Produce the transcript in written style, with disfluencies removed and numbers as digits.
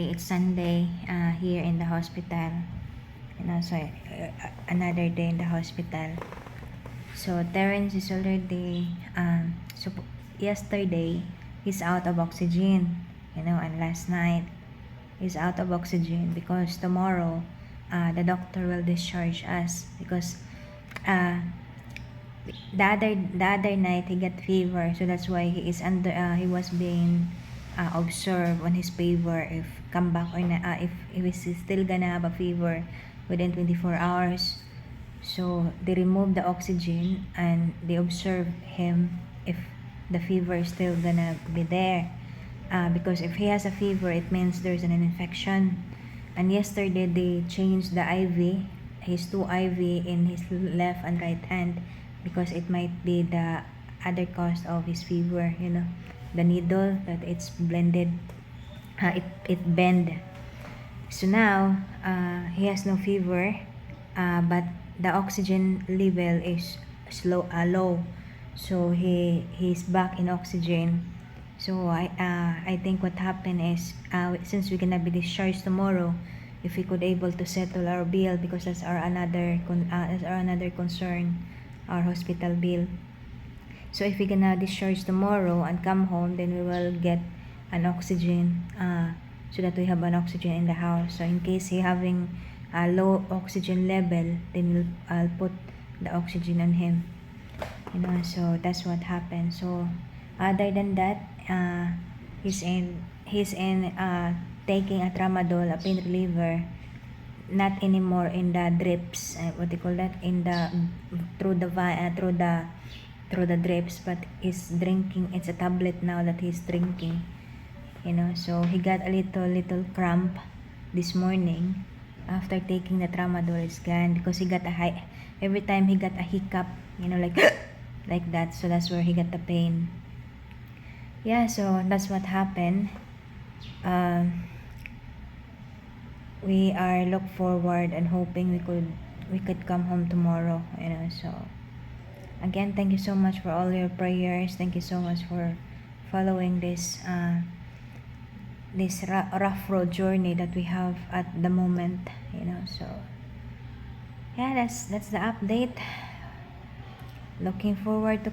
today it's Sunday here in the hospital. So another day in the hospital. So Terence is already so yesterday he's out of oxygen, and last night he's out of oxygen because tomorrow the doctor will discharge us because the other night he got fever, so that's why he was being observed on his fever if come back or if he's still gonna have a fever within 24 hours. So they removed the oxygen and they observe him if the fever is still gonna be there, because if he has a fever it means there's an infection. And yesterday they changed the IV, his 2 IV in his left and right hand, because it might be the other cause of his fever, the needle that it's blended, it bend. So now he has no fever, but the oxygen level is low, so he's back in oxygen. So I think what happened is since we're gonna be discharged tomorrow, if we could able to settle our bill, because that's our another concern, our hospital bill. So if we're gonna discharge tomorrow and come home, then we will get an oxygen, so that we have an oxygen in the house. So in case he having a low oxygen level, then I'll put the oxygen on him, so that's what happened. So other than that, he's in taking a tramadol, a pain reliever, not anymore in the drips, what do you call that, in the through the drips, but he's drinking. It's a tablet now that he's drinking, so he got a little cramp this morning after taking the tramadol. It's gone because he got every time he got a hiccup, like that, so that's where he got the pain. So that's what happened. We are look forward and hoping we could come home tomorrow, so again, thank you so much for all your prayers. Thank you so much for following this rough road journey that we have at the moment, so that's the update. Looking forward to